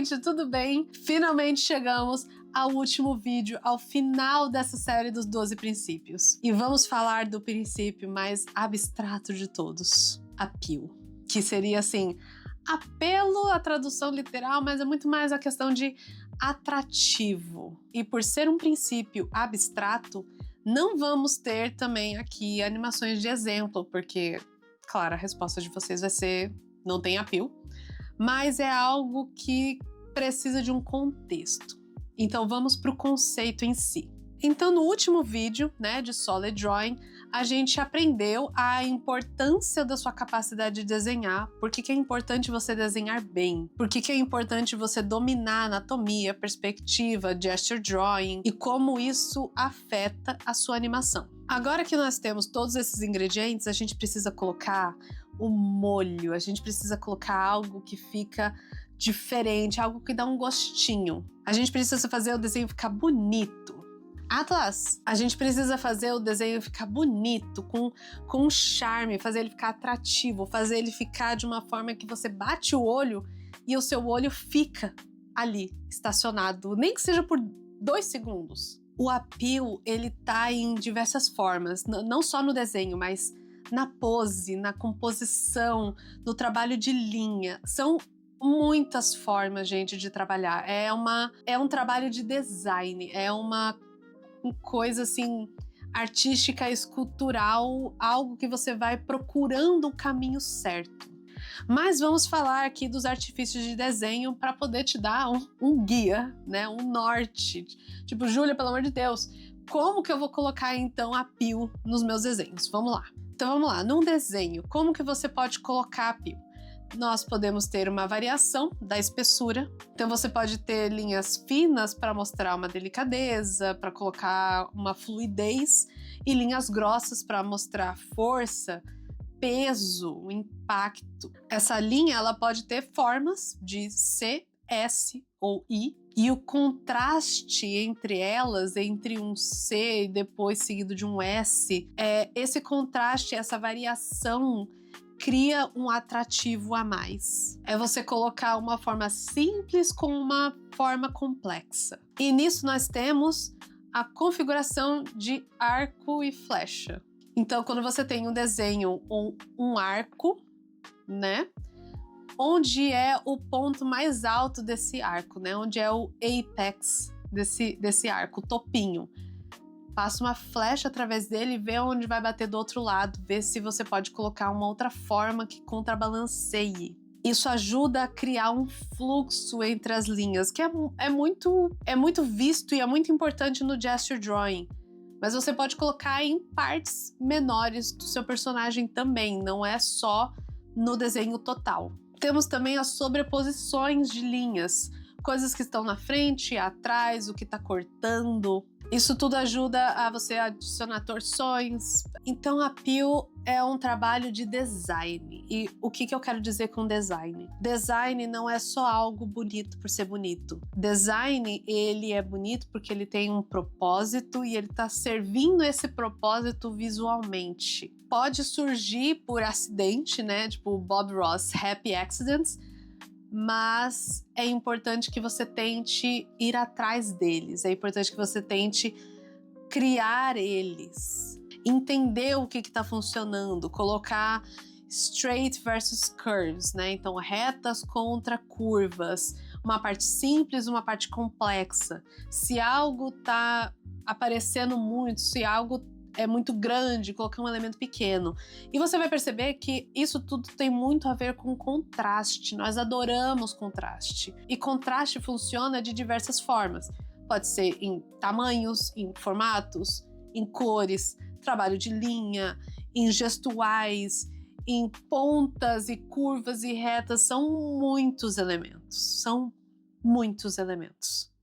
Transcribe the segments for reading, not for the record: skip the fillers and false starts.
gente, tudo bem? Finalmente chegamos ao último vídeo, ao final dessa série dos 12 princípios. E vamos falar do princípio mais abstrato de todos, appeal. Que seria assim, apelo, a tradução literal, mas é muito mais a questão de atrativo. E por ser um princípio abstrato, não vamos ter também aqui animações de exemplo, porque, claro, a resposta de vocês vai ser não tem appeal, mas é algo que precisa de um contexto. Então vamos para o conceito em si. Então no último vídeo, de Solid Drawing, a gente aprendeu a importância da sua capacidade de desenhar, por que é importante você desenhar bem, por que é importante você dominar anatomia, perspectiva, gesture drawing e como isso afeta a sua animação. Agora que nós temos todos esses ingredientes, a gente precisa colocar o molho, a gente precisa colocar algo que fica diferente, algo que dá um gostinho. A gente precisa fazer o desenho ficar bonito. Atlas, a gente precisa fazer o desenho ficar bonito, com charme, fazer ele ficar atrativo, fazer ele ficar de uma forma que você bate o olho e o seu olho fica ali, estacionado, nem que seja por 2 segundos. O appeal, ele tá em diversas formas, não só no desenho, mas na pose, na composição, no trabalho de linha. São muitas formas, gente, de trabalhar. É um trabalho de design, é uma coisa assim artística, escultural, algo que você vai procurando o caminho certo. Mas vamos falar aqui dos artifícios de desenho para poder te dar um guia, um norte. Tipo, Júlia, pelo amor de Deus, como que eu vou colocar então appeal nos meus desenhos? Vamos lá. Então vamos lá, num desenho, como que você pode colocar appeal? Nós podemos ter uma variação da espessura. Então você pode ter linhas finas para mostrar uma delicadeza, para colocar uma fluidez, e linhas grossas para mostrar força, peso, impacto. Essa linha ela pode ter formas de C, S ou I, e o contraste entre elas, entre um C e depois seguido de um S, esse contraste, essa variação cria um atrativo a mais. É você colocar uma forma simples com uma forma complexa. E nisso nós temos a configuração de arco e flecha. Então, quando você tem um desenho ou um arco, onde é o ponto mais alto desse arco, onde é o apex desse arco, o topinho. Passa uma flecha através dele e vê onde vai bater do outro lado, vê se você pode colocar uma outra forma que contrabalanceie. Isso ajuda a criar um fluxo entre as linhas, que é muito visto e é muito importante no gesture drawing. Mas você pode colocar em partes menores do seu personagem também, não é só no desenho total. Temos também as sobreposições de linhas, coisas que estão na frente, atrás, o que está cortando. Isso tudo ajuda a você adicionar torções. Então, appeal é um trabalho de design. E o que eu quero dizer com design? Design não é só algo bonito por ser bonito. Design, ele é bonito porque ele tem um propósito e ele está servindo esse propósito visualmente. Pode surgir por acidente, tipo Bob Ross, Happy Accidents, mas é importante que você tente ir atrás deles, é importante que você tente criar eles, entender o que está funcionando, colocar straight versus curves, então retas contra curvas, uma parte simples, uma parte complexa. Se algo está aparecendo muito, se algo é muito grande, colocar um elemento pequeno. E você vai perceber que isso tudo tem muito a ver com contraste. Nós adoramos contraste. E contraste funciona de diversas formas. Pode ser em tamanhos, em formatos, em cores, trabalho de linha, em gestuais, em pontas e curvas e retas. São muitos elementos.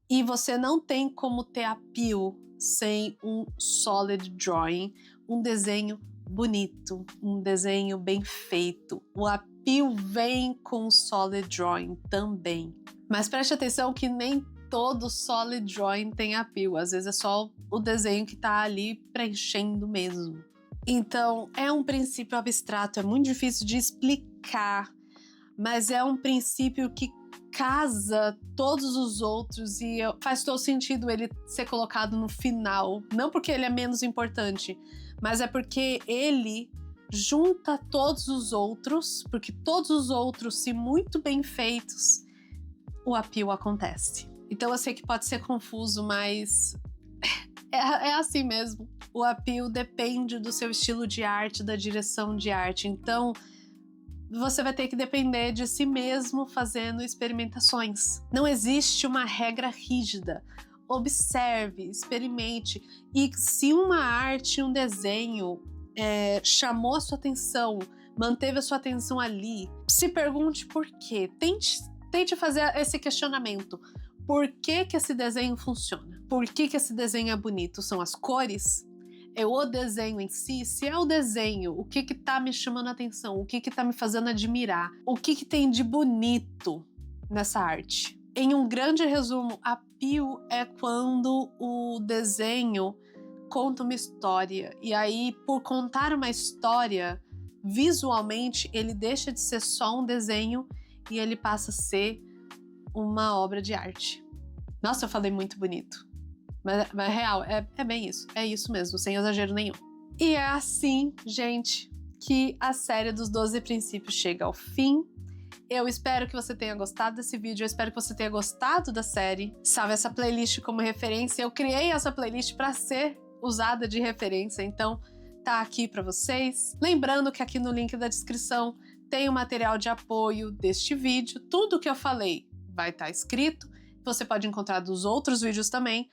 E você não tem como ter appeal sem um solid drawing, um desenho bonito, um desenho bem feito. O appeal vem com o solid drawing também. Mas preste atenção que nem todo solid drawing tem appeal. Às vezes é só o desenho que tá ali preenchendo mesmo. Então, é um princípio abstrato, é muito difícil de explicar, mas é um princípio que casa todos os outros e faz todo sentido ele ser colocado no final. Não porque ele é menos importante, mas é porque ele junta todos os outros, porque todos os outros, se muito bem feitos, o appeal acontece. Então eu sei que pode ser confuso, mas é assim mesmo. O appeal depende do seu estilo de arte, da direção de arte. Então você vai ter que depender de si mesmo fazendo experimentações. Não existe uma regra rígida. Observe, experimente. E se uma arte, um desenho chamou a sua atenção, manteve a sua atenção ali, se pergunte por quê. Tente fazer esse questionamento. Por que esse desenho funciona? Por que esse desenho é bonito? São as cores? É o desenho em si? Se é o desenho, o que tá me chamando a atenção? O que tá me fazendo admirar? O que tem de bonito nessa arte? Em um grande resumo, appeal é quando o desenho conta uma história. E aí, por contar uma história, visualmente, ele deixa de ser só um desenho e ele passa a ser uma obra de arte. Nossa, eu falei muito bonito. Mas real, é bem isso. É isso mesmo, sem exagero nenhum. E é assim, gente, que a série dos 12 princípios chega ao fim. Eu espero que você tenha gostado desse vídeo, eu espero que você tenha gostado da série. Salve essa playlist como referência. Eu criei essa playlist para ser usada de referência, então tá aqui para vocês. Lembrando que aqui no link da descrição tem o material de apoio deste vídeo. Tudo que eu falei vai estar escrito. Você pode encontrar dos outros vídeos também,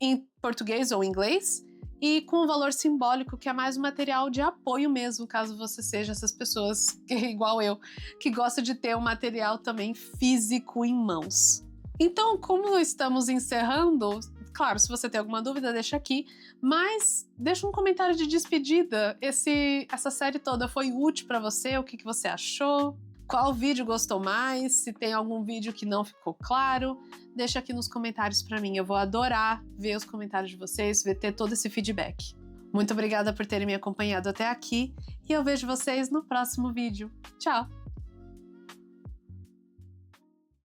em português ou inglês, e com um valor simbólico, que é mais um material de apoio mesmo, caso você seja essas pessoas, igual eu, que gosta de ter um material também físico em mãos. Então, como estamos encerrando, claro, se você tem alguma dúvida, deixa aqui, mas deixa um comentário de despedida. Essa série toda foi útil para você? O que você achou? Qual vídeo gostou mais? Se tem algum vídeo que não ficou claro, deixa aqui nos comentários para mim. Eu vou adorar ver os comentários de vocês, ter todo esse feedback. Muito obrigada por terem me acompanhado até aqui e eu vejo vocês no próximo vídeo. Tchau!